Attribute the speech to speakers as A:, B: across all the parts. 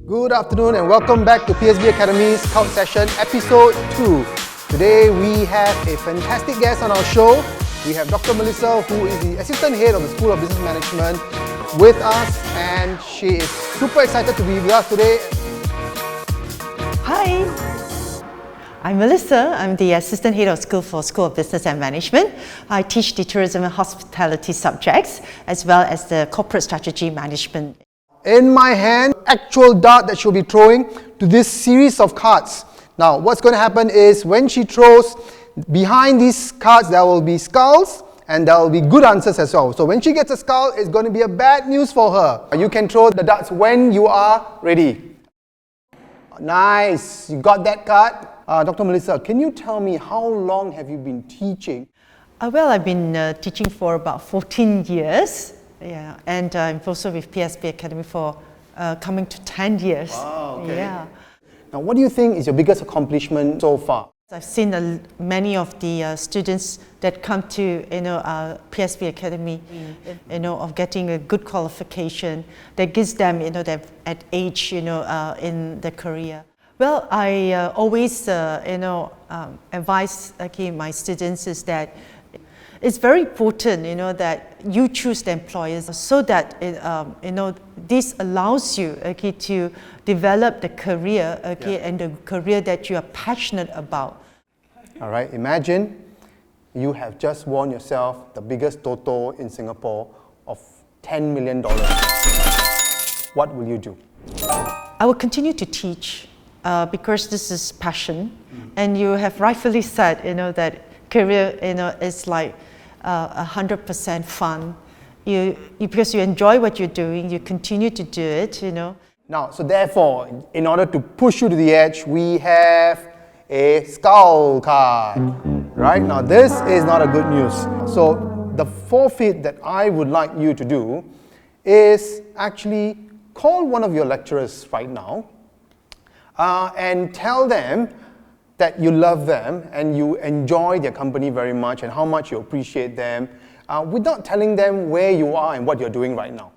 A: Good afternoon and welcome back to PSB Academy Scout Session Episode 2. Today we have a fantastic guest on our show. We have Dr Melissa, who is the Assistant Head of the School of Business Management, with us, and she is super excited to be with us today.
B: Hi, I'm Melissa. I'm the Assistant Head of School of Business and Management. I teach the tourism and hospitality subjects as well as the corporate strategy management.
A: In my hand, actual dart that she'll be throwing to this series of cards. Now, what's going to happen is when she throws, behind these cards there will be skulls and there will be good answers as well. So when she gets a skull, it's going to be a bad news for her. You can throw the darts when you are ready. Nice, you got that card. Dr. Melissa, can you tell me how long have you been teaching?
B: Well, I've been teaching for about 14 years. Yeah, and I'm also with PSB Academy for coming to 10 years.
A: Wow, okay.
B: Yeah.
A: Now, what do you think is your biggest accomplishment so far?
B: I've seen many of the students that come to PSB Academy, of getting a good qualification that gives them that at age in their career. Well, I always advise my students is that it's very important that you choose the employers so that this allows you to develop the career and the career that you are passionate about.
A: All right, imagine you have just won yourself the biggest toto in Singapore of $10 million. What will you do?
B: I will continue to teach because this is passion, and you have rightfully said that career is like 100% fun. Because you enjoy what you're doing, you continue to do it.
A: Now, so therefore, in order to push you to the edge, we have a skull card. Right now, this is not a good news. So the forfeit that I would like you to do is actually call one of your lecturers right now and tell them that you love them and you enjoy their company very much and how much you appreciate them without telling them where you are and what you're doing right now.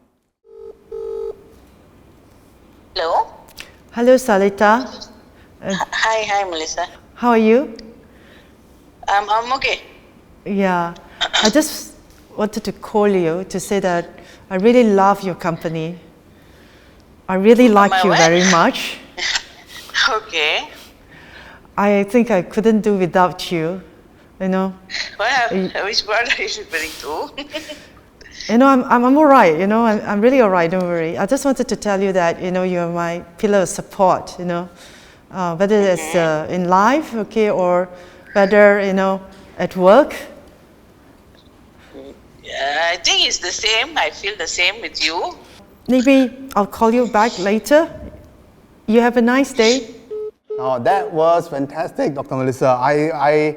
C: Hello?
B: Hello, Salita.
C: Hi, Melissa.
B: How are you?
C: I'm okay.
B: Yeah, I just wanted to call you to say that I really love your company. I really like you very much.
C: Okay.
B: I think I couldn't do without you,
C: Well, which part are you referring to?
B: I'm all right, I'm really all right, don't worry. I just wanted to tell you that, you're my pillar of support, whether it's in life, or whether, at work.
C: I think it's the same. I feel the same with you.
B: Maybe I'll call you back later. You have a nice day.
A: Oh, that was fantastic, Dr. Melissa. I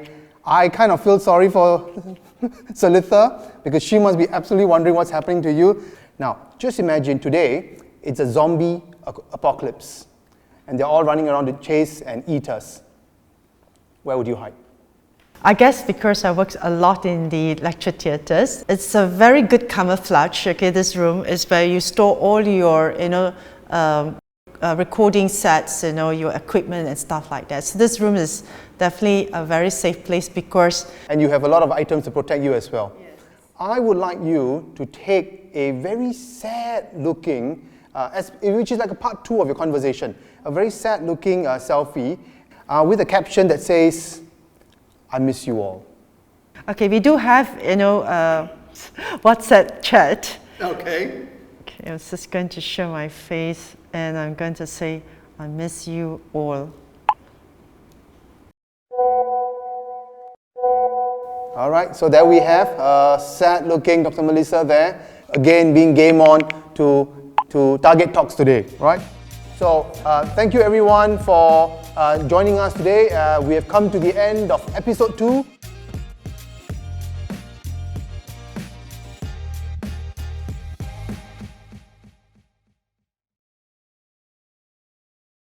A: kind of feel sorry for Salita because she must be absolutely wondering what's happening to you. Now, just imagine today, it's a zombie apocalypse and they're all running around to chase and eat us. Where would you hide?
B: I guess because I work a lot in the lecture theatres, it's a very good camouflage. This room is where you store all your, recording sets, your equipment and stuff like that. So this room is definitely a very safe place because...
A: And you have a lot of items to protect you as well. Yes. I would like you to take a very sad looking, which is like a part 2 of your conversation, a very sad looking selfie with a caption that says, I miss you all.
B: Okay, we do have, WhatsApp chat.
A: Okay.
B: Okay, I'm just going to show my face and I'm going to say, I miss you all.
A: All right, so there we have sad looking Dr. Melissa there, again being game on to Target Talks today, right? So thank you everyone for joining us today. We have come to the end of episode 2.